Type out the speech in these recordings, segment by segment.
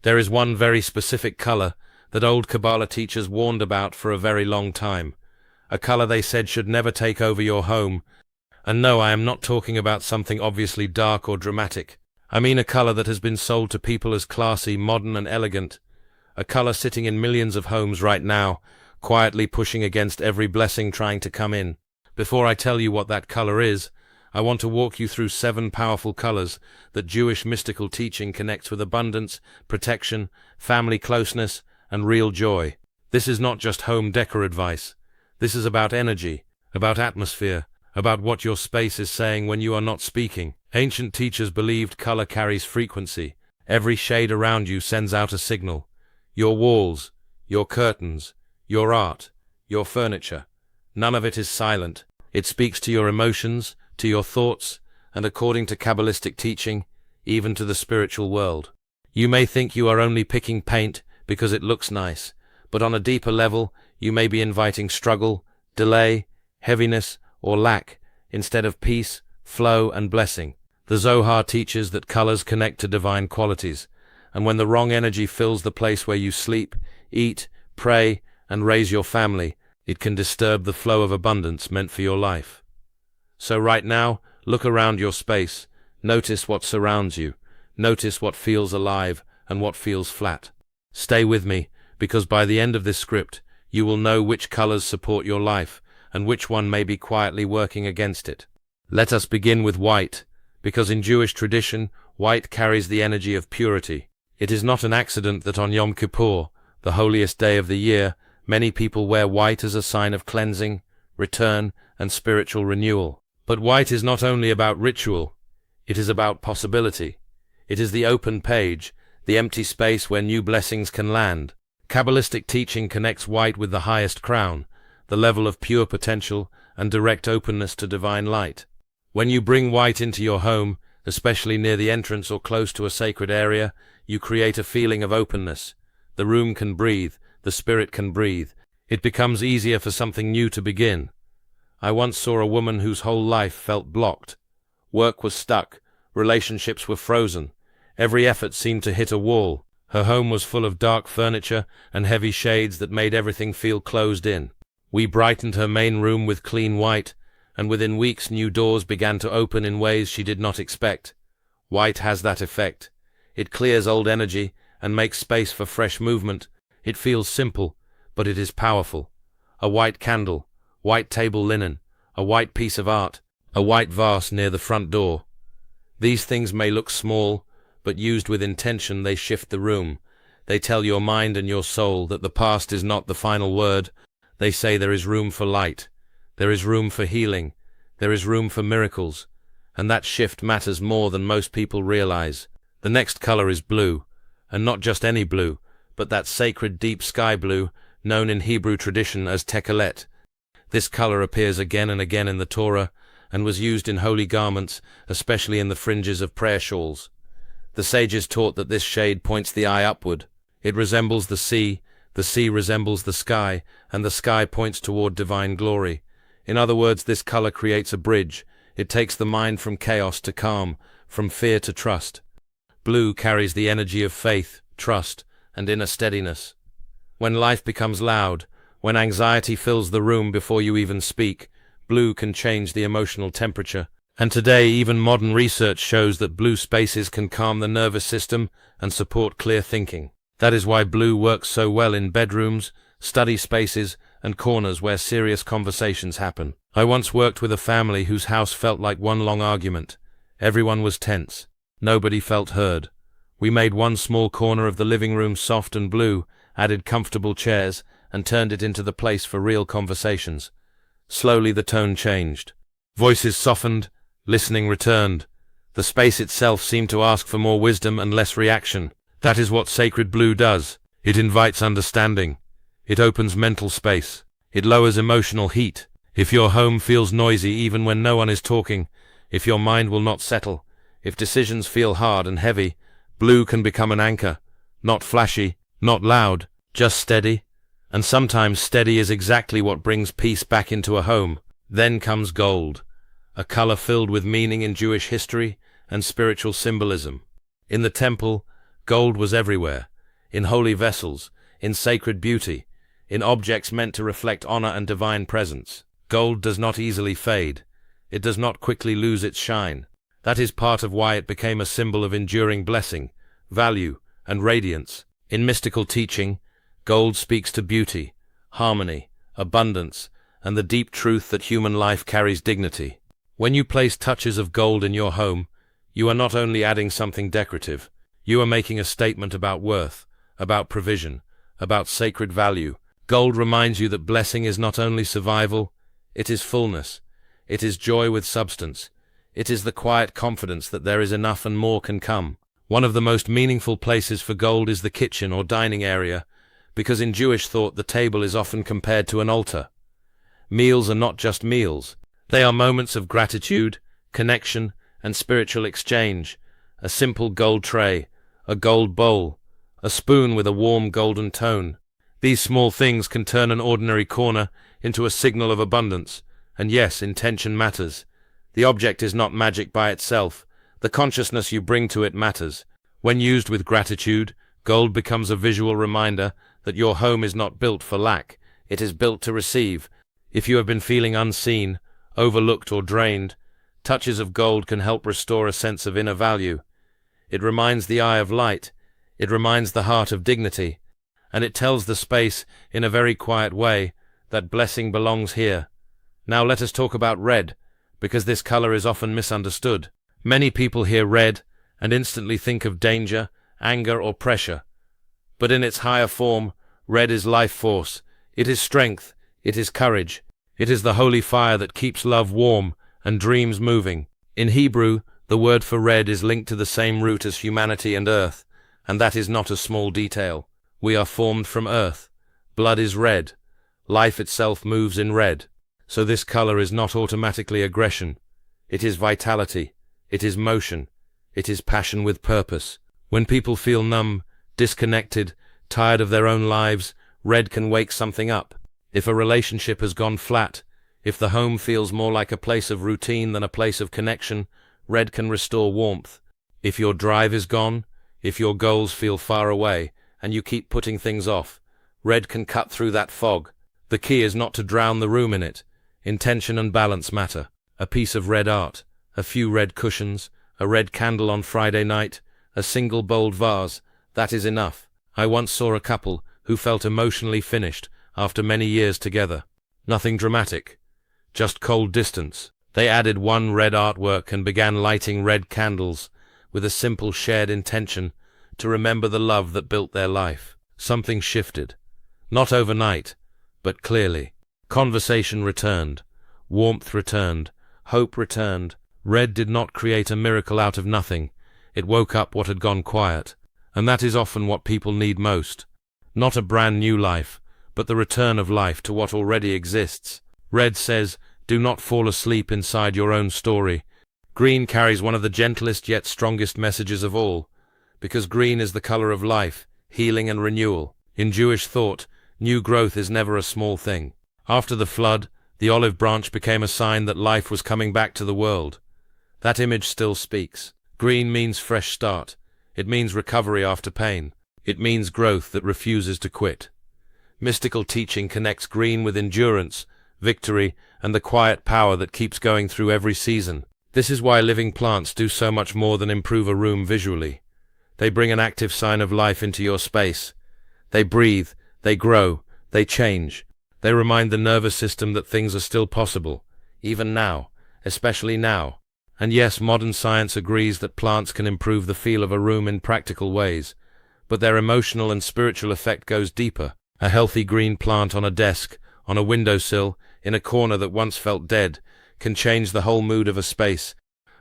There is one very specific color that old Kabbalah teachers warned about for a very long time. A color they said should never take over your home. And no, I am not talking about something obviously dark or dramatic. I mean a color that has been sold to people as classy, modern, and elegant. A color sitting in millions of homes right now, quietly pushing against every blessing trying to come in. Before I tell you what that color is, I want to walk you through 7 powerful colors that Jewish mystical teaching connects with abundance, protection, family closeness, and real joy. This is not just home decor advice. This is about energy, about atmosphere, about what your space is saying when you are not speaking. Ancient teachers believed color carries frequency. Every shade around you sends out a signal. Your walls, your curtains, your art, your furniture. None of it is silent. It speaks to your emotions, to your thoughts, and according to Kabbalistic teaching, even to the spiritual world. You may think you are only picking paint because it looks nice, but on a deeper level, you may be inviting struggle, delay, heaviness, or lack, instead of peace, flow, and blessing. The Zohar teaches that colors connect to divine qualities, and when the wrong energy fills the place where you sleep, eat, pray, and raise your family, it can disturb the flow of abundance meant for your life. So right now, look around your space. Notice what surrounds you. Notice what feels alive and what feels flat. Stay with me, because by the end of this script, you will know which colors support your life and which one may be quietly working against it. Let us begin with white, because in Jewish tradition, white carries the energy of purity. It is not an accident that on Yom Kippur, the holiest day of the year, many people wear white as a sign of cleansing, return, and spiritual renewal. But white is not only about ritual, it is about possibility. It is the open page, the empty space where new blessings can land. Kabbalistic teaching connects white with the highest crown, the level of pure potential and direct openness to divine light. When you bring white into your home, especially near the entrance or close to a sacred area, you create a feeling of openness. The room can breathe, the spirit can breathe. It becomes easier for something new to begin. I once saw a woman whose whole life felt blocked. Work was stuck, relationships were frozen. Every effort seemed to hit a wall. Her home was full of dark furniture and heavy shades that made everything feel closed in. We brightened her main room with clean white, and within weeks new doors began to open in ways she did not expect. White has that effect. It clears old energy and makes space for fresh movement. It feels simple, but it is powerful. A white candle, white table linen, a white piece of art, a white vase near the front door. These things may look small, but used with intention they shift the room. They tell your mind and your soul that the past is not the final word. They say there is room for light, there is room for healing, there is room for miracles, and that shift matters more than most people realize. The next color is blue, and not just any blue, but that sacred deep sky blue, known in Hebrew tradition as techelet. This color appears again and again in the Torah, and was used in holy garments, especially in the fringes of prayer shawls. The sages taught that this shade points the eye upward. It resembles the sea resembles the sky, and the sky points toward divine glory. In other words, this color creates a bridge. It takes the mind from chaos to calm, from fear to trust. Blue carries the energy of faith, trust, and inner steadiness. When life becomes loud, when anxiety fills the room before you even speak, blue can change the emotional temperature. And today, even modern research shows that blue spaces can calm the nervous system and support clear thinking. That is why blue works so well in bedrooms, study spaces, and corners where serious conversations happen. I once worked with a family whose house felt like one long argument. Everyone was tense. Nobody felt heard. We made one small corner of the living room soft and blue, added comfortable chairs, and turned it into the place for real conversations. Slowly the tone changed. Voices softened, listening returned. The space itself seemed to ask for more wisdom and less reaction. That is what sacred blue does. It invites understanding. It opens mental space. It lowers emotional heat. If your home feels noisy even when no one is talking, if your mind will not settle, if decisions feel hard and heavy, blue can become an anchor. Not flashy, not loud, just steady. And sometimes steady is exactly what brings peace back into a home. Then comes gold, a color filled with meaning in Jewish history and spiritual symbolism. In the temple, gold was everywhere. in holy vessels, in sacred beauty, in objects meant to reflect honor and divine presence. Gold does not easily fade. It does not quickly lose its shine. That is part of why it became a symbol of enduring blessing, value, and radiance. In mystical teaching, gold speaks to beauty, harmony, abundance, and the deep truth that human life carries dignity. When you place touches of gold in your home, you are not only adding something decorative, you are making a statement about worth, about provision, about sacred value. Gold reminds you that blessing is not only survival, it is fullness. It is joy with substance. It is the quiet confidence that there is enough and more can come. One of the most meaningful places for gold is the kitchen or dining area, because in Jewish thought the table is often compared to an altar. Meals are not just meals. They are moments of gratitude, connection, and spiritual exchange. A simple gold tray, a gold bowl, a spoon with a warm golden tone. These small things can turn an ordinary corner into a signal of abundance. And yes, intention matters. The object is not magic by itself. The consciousness you bring to it matters. When used with gratitude, gold becomes a visual reminder that your home is not built for lack. It is built to receive. If you have been feeling unseen, overlooked, or drained, touches of gold can help restore a sense of inner value. It reminds the eye of light. It reminds the heart of dignity. And it tells the space, in a very quiet way, that blessing belongs here. Now let us talk about red, because this color is often misunderstood. Many people hear red and instantly think of danger, anger, or pressure. But in its higher form, red is life force. It is strength. It is courage. It is the holy fire that keeps love warm and dreams moving. In Hebrew, the word for red is linked to the same root as humanity and earth, and that is not a small detail. We are formed from earth. Blood is red. Life itself moves in red. So this color is not automatically aggression. It is vitality. It is motion. It is passion with purpose. When people feel numb, disconnected, tired of their own lives, red can wake something up. If a relationship has gone flat, if the home feels more like a place of routine than a place of connection, red can restore warmth. If your drive is gone, if your goals feel far away, and you keep putting things off, red can cut through that fog. The key is not to drown the room in it. Intention and balance matter. A piece of red art, a few red cushions, a red candle on Friday night, a single bold vase, that is enough. I once saw a couple who felt emotionally finished after many years together. Nothing dramatic, just cold distance. They added one red artwork and began lighting red candles with a simple shared intention to remember the love that built their life. Something shifted. Not overnight, but clearly. Conversation returned. Warmth returned. Hope returned. Red did not create a miracle out of nothing. It woke up what had gone quiet. And that is often what people need most. Not a brand new life, but the return of life to what already exists. Red says, do not fall asleep inside your own story. Green carries one of the gentlest yet strongest messages of all, because green is the color of life, healing and renewal. In Jewish thought, new growth is never a small thing. After the flood, the olive branch became a sign that life was coming back to the world. That image still speaks. Green means fresh start. It means recovery after pain. It means growth that refuses to quit. Mystical teaching connects green with endurance, victory, and the quiet power that keeps going through every season. This is why living plants do so much more than improve a room visually. They bring an active sign of life into your space. They breathe, they grow, they change. They remind the nervous system that things are still possible, even now, especially now. And yes, modern science agrees that plants can improve the feel of a room in practical ways, but their emotional and spiritual effect goes deeper. A healthy green plant on a desk, on a windowsill, in a corner that once felt dead, can change the whole mood of a space.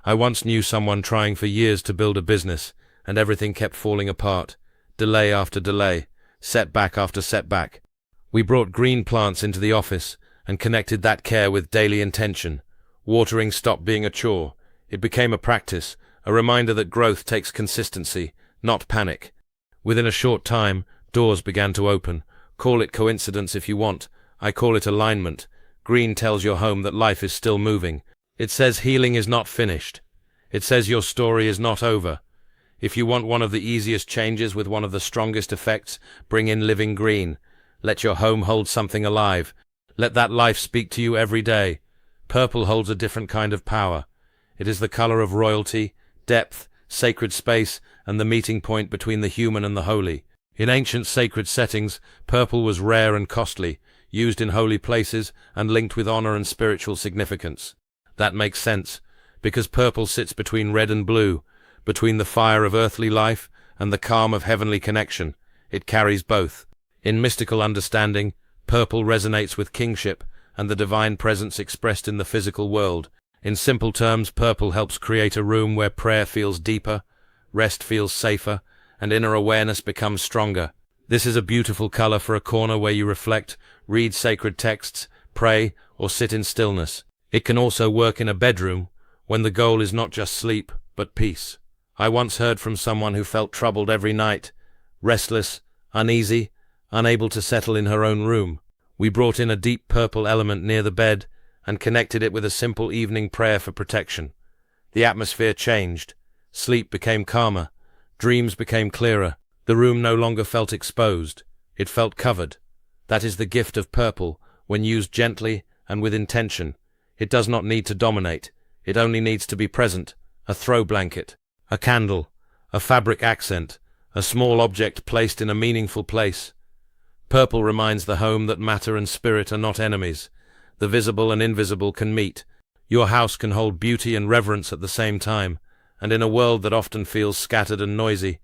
I once knew someone trying for years to build a business, and everything kept falling apart. Delay after delay, setback after setback. We brought green plants into the office and connected that care with daily intention. Watering stopped being a chore. It became a practice, a reminder that growth takes consistency, not panic. Within a short time, doors began to open. Call it coincidence if you want. I call it alignment. Green tells your home that life is still moving. It says healing is not finished. It says your story is not over. If you want one of the easiest changes with one of the strongest effects, bring in living green. Let your home hold something alive. Let that life speak to you every day. Purple holds a different kind of power. It is the color of royalty, depth, sacred space, and the meeting point between the human and the holy. In ancient sacred settings, purple was rare and costly, used in holy places and linked with honor and spiritual significance. That makes sense, because purple sits between red and blue, between the fire of earthly life and the calm of heavenly connection. It carries both. In mystical understanding, purple resonates with kingship and the divine presence expressed in the physical world. In simple terms, purple helps create a room where prayer feels deeper, rest feels safer, and inner awareness becomes stronger. This is a beautiful color for a corner where you reflect, read sacred texts, pray, or sit in stillness. It can also work in a bedroom, when the goal is not just sleep, but peace. I once heard from someone who felt troubled every night, restless, uneasy, unable to settle in her own room. We brought in a deep purple element near the bed and connected it with a simple evening prayer for protection. The atmosphere changed. Sleep became calmer. Dreams became clearer. The room no longer felt exposed. It felt covered. That is the gift of purple, when used gently and with intention. It does not need to dominate. It only needs to be present. A throw blanket, a candle, a fabric accent, a small object placed in a meaningful place. Purple reminds the home that matter and spirit are not enemies. The visible and invisible can meet. Your house can hold beauty and reverence at the same time, and in a world that often feels scattered and noisy,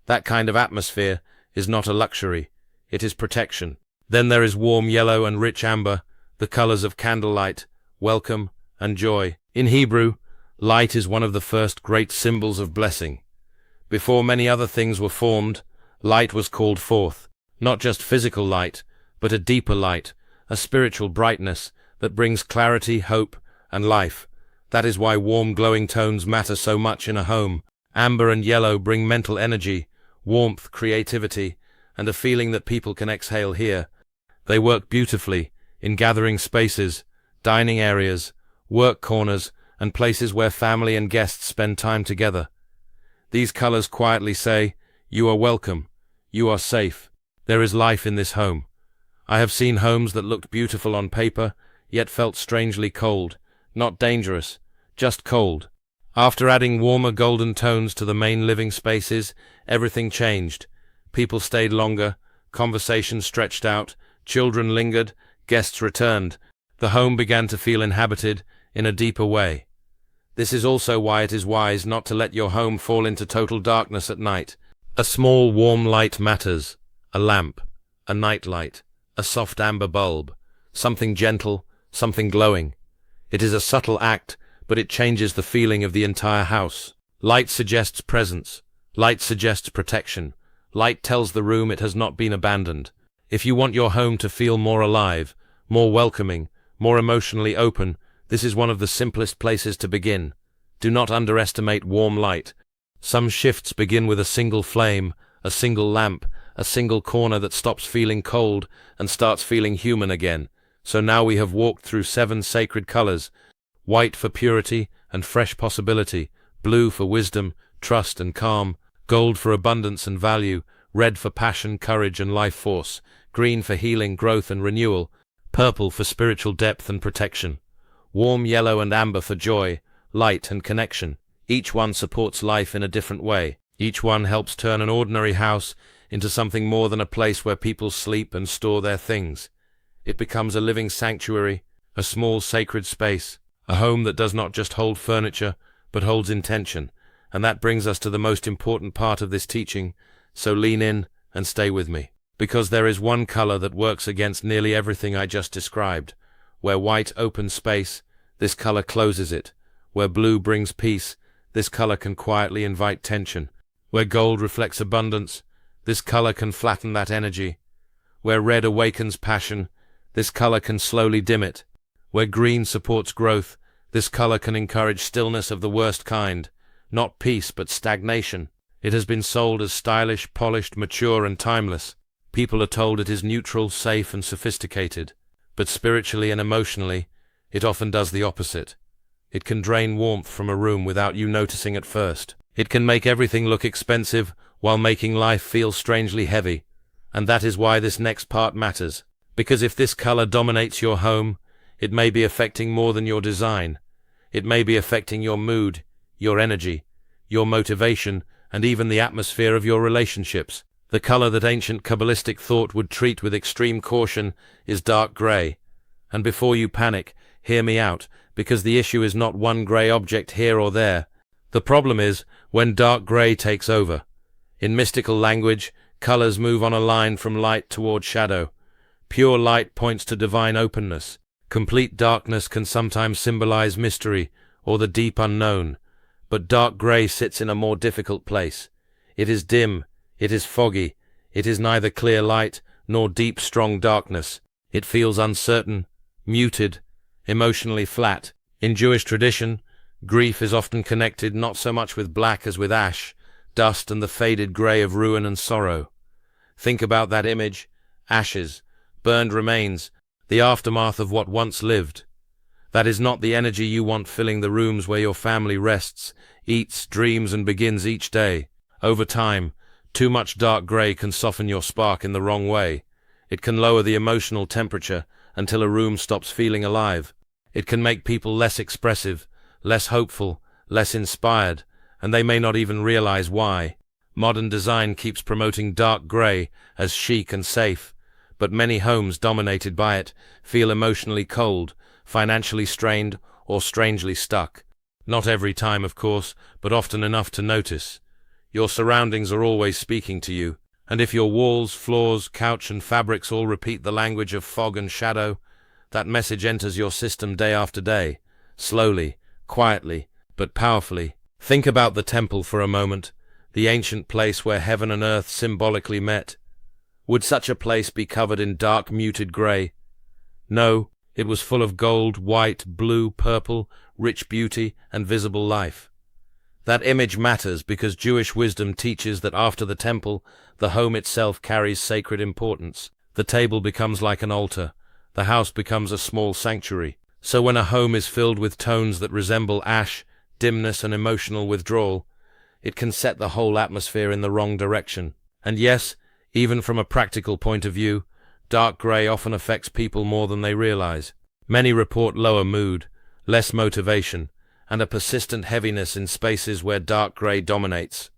that kind of atmosphere is not a luxury, it is protection. Then there is warm yellow and rich amber, the colors of candlelight, welcome, and joy. In Hebrew, light is one of the first great symbols of blessing. Before many other things were formed, light was called forth. Not just physical light, but a deeper light, a spiritual brightness that brings clarity, hope, and life. That is why warm glowing tones matter so much in a home. Amber and yellow bring mental energy, warmth, creativity, and a feeling that people can exhale here. They work beautifully in gathering spaces, dining areas, work corners, and places where family and guests spend time together. These colors quietly say, "You are welcome. You are safe. There is life in this home." I have seen homes that looked beautiful on paper, yet felt strangely cold. Not dangerous, just cold. After adding warmer golden tones to the main living spaces, everything changed. People stayed longer, conversations stretched out, children lingered, guests returned. The home began to feel inhabited in a deeper way. This is also why it is wise not to let your home fall into total darkness at night. A small warm light matters. A lamp, a night light, a soft amber bulb, something gentle, something glowing. It is a subtle act, but it changes the feeling of the entire house. Light suggests presence. Light suggests protection. Light tells the room it has not been abandoned. If you want your home to feel more alive, more welcoming, more emotionally open, this is one of the simplest places to begin. Do not underestimate warm light. Some shifts begin with a single flame, a single lamp, a single corner that stops feeling cold and starts feeling human again. So now we have walked through 7 sacred colors: white for purity and fresh possibility, blue for wisdom, trust and calm, gold for abundance and value, red for passion, courage and life force, green for healing, growth and renewal, purple for spiritual depth and protection, warm yellow and amber for joy, light and connection. Each one supports life in a different way. Each one helps turn an ordinary house into something more than a place where people sleep and store their things. It becomes a living sanctuary, a small sacred space, a home that does not just hold furniture, but holds intention. And that brings us to the most important part of this teaching, so lean in and stay with me. Because there is one color that works against nearly everything I just described. Where white opens space, this color closes it. Where blue brings peace, this color can quietly invite tension. Where gold reflects abundance, this color can flatten that energy. Where red awakens passion, this color can slowly dim it. Where green supports growth, this color can encourage stillness of the worst kind. Not peace, but stagnation. It has been sold as stylish, polished, mature, and timeless. People are told it is neutral, safe, and sophisticated. But spiritually and emotionally, it often does the opposite. It can drain warmth from a room without you noticing at first. It can make everything look expensive while making life feel strangely heavy. And that is why this next part matters. Because if this color dominates your home, it may be affecting more than your design. It may be affecting your mood, your energy, your motivation, and even the atmosphere of your relationships. The color that ancient Kabbalistic thought would treat with extreme caution is dark gray. And before you panic, hear me out, because the issue is not one gray object here or there. The problem is when dark gray takes over. In mystical language, colors move on a line from light toward shadow. Pure light points to divine openness. Complete darkness can sometimes symbolize mystery or the deep unknown, but dark gray sits in a more difficult place. It is dim, it is foggy, it is neither clear light nor deep, strong darkness. It feels uncertain, muted, emotionally flat. In Jewish tradition, grief is often connected not so much with black as with ash, dust, and the faded gray of ruin and sorrow. Think about that image: ashes, burned remains, the aftermath of what once lived. That is not the energy you want filling the rooms where your family rests, eats, dreams, and begins each day. Over time, too much dark gray can soften your spark in the wrong way. It can lower the emotional temperature until a room stops feeling alive. It can make people less expressive, less hopeful, less inspired, and they may not even realize why. Modern design keeps promoting dark gray as chic and safe, but many homes dominated by it feel emotionally cold, financially strained, or strangely stuck. Not every time, of course, but often enough to notice. Your surroundings are always speaking to you, and if your walls, floors, couch, and fabrics all repeat the language of fog and shadow, that message enters your system day after day, slowly, quietly, but powerfully. Think about the temple for a moment, the ancient place where heaven and earth symbolically met. Would such a place be covered in dark, muted gray? No, it was full of gold, white, blue, purple, rich beauty, and visible life. That image matters because Jewish wisdom teaches that after the temple, the home itself carries sacred importance. The table becomes like an altar. The house becomes a small sanctuary. So when a home is filled with tones that resemble ash, dimness, and emotional withdrawal, it can set the whole atmosphere in the wrong direction. And yes, even from a practical point of view, dark gray often affects people more than they realize. Many report lower mood, less motivation, and a persistent heaviness in spaces where dark gray dominates.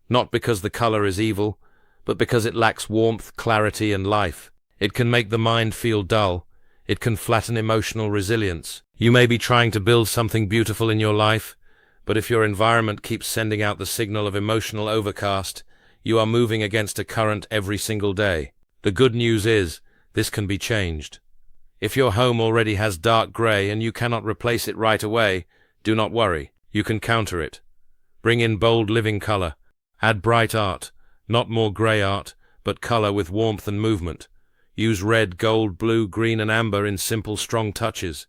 Not because the color is evil, but because it lacks warmth, clarity, and life. It can make the mind feel dull. It can flatten emotional resilience. You may be trying to build something beautiful in your life, but if your environment keeps sending out the signal of emotional overcast, you are moving against a current every single day. The good news is, this can be changed. If your home already has dark gray and you cannot replace it right away, do not worry. You can counter it. Bring in bold living color. Add bright art, not more gray art, but color with warmth and movement. Use red, gold, blue, green, and amber in simple, strong touches.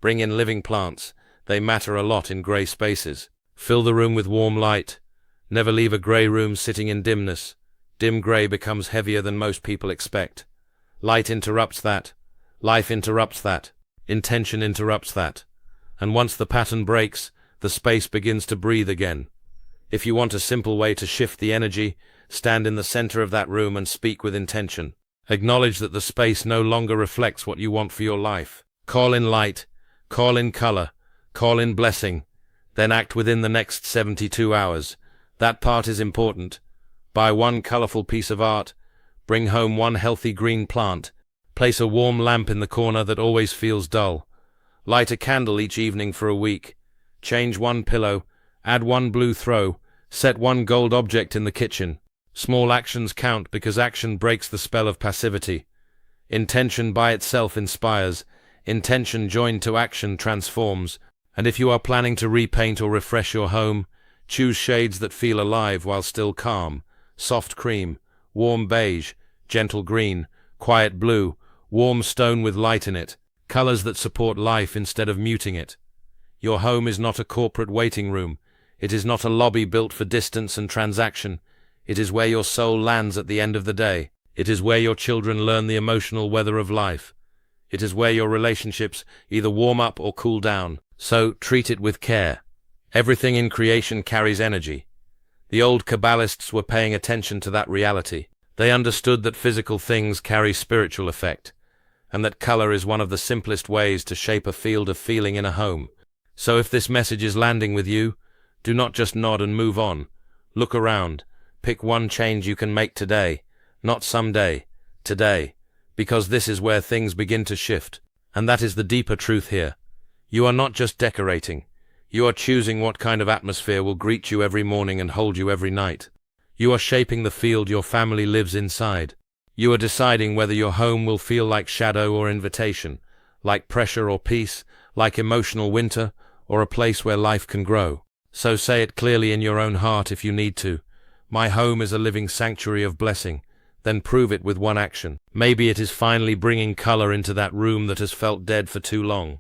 Bring in living plants. They matter a lot in gray spaces. Fill the room with warm light. Never leave a gray room sitting in dimness. Dim gray becomes heavier than most people expect. Light interrupts that. Life interrupts that. Intention interrupts that. And once the pattern breaks, the space begins to breathe again. If you want a simple way to shift the energy, stand in the center of that room and speak with intention. Acknowledge that the space no longer reflects what you want for your life. Call in light, call in color, call in blessing, then act within the next 72 hours. That part is important. Buy one colorful piece of art, bring home one healthy green plant, place a warm lamp in the corner that always feels dull. Light a candle each evening for a week. Change one pillow, add one blue throw, set one gold object in the kitchen. Small actions count because action breaks the spell of passivity. Intention by itself inspires. Intention joined to action transforms. And if you are planning to repaint or refresh your home, choose shades that feel alive while still calm. Soft cream, warm beige, gentle green, quiet blue, warm stone with light in it. Colors that support life instead of muting it. Your home is not a corporate waiting room. It is not a lobby built for distance and transaction. It is where your soul lands at the end of the day. It is where your children learn the emotional weather of life. It is where your relationships either warm up or cool down. So treat it with care. Everything in creation carries energy. The old Kabbalists were paying attention to that reality. They understood that physical things carry spiritual effect, and that color is one of the simplest ways to shape a field of feeling in a home. So if this message is landing with you, do not just nod and move on. Look around. Pick one change you can make today, not someday, today, because this is where things begin to shift. And that is the deeper truth here. You are not just decorating. You are choosing what kind of atmosphere will greet you every morning and hold you every night. You are shaping the field your family lives inside. You are deciding whether your home will feel like shadow or invitation, like pressure or peace, like emotional winter, or a place where life can grow. So say it clearly in your own heart if you need to. My home is a living sanctuary of blessing. Then prove it with one action. Maybe it is finally bringing color into that room that has felt dead for too long.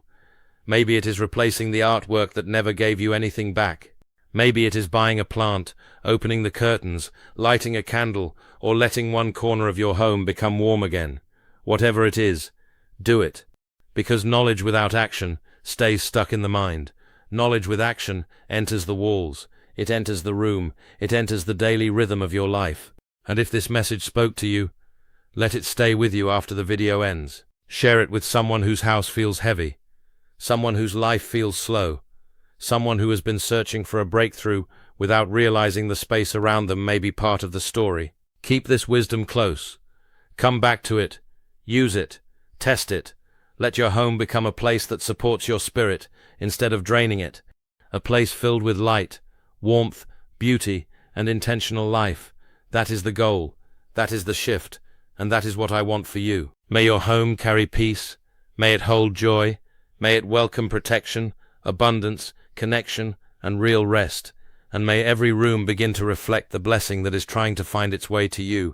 Maybe it is replacing the artwork that never gave you anything back. Maybe it is buying a plant, opening the curtains, lighting a candle, or letting one corner of your home become warm again. Whatever it is, do it. Because knowledge without action stays stuck in the mind. Knowledge with action enters the walls. It enters the room. It enters the daily rhythm of your life. And if this message spoke to you, let it stay with you after the video ends. Share it with someone whose house feels heavy, someone whose life feels slow, someone who has been searching for a breakthrough without realizing the space around them may be part of the story. Keep this wisdom close. Come back to it. Use it. Test it. Let your home become a place that supports your spirit instead of draining it. A place filled with light, warmth, beauty, and intentional life. That is the goal. That is the shift. And that is what I want for you. May your home carry peace. May it hold joy. May it welcome protection, abundance, connection, and real rest. And may every room begin to reflect the blessing that is trying to find its way to you.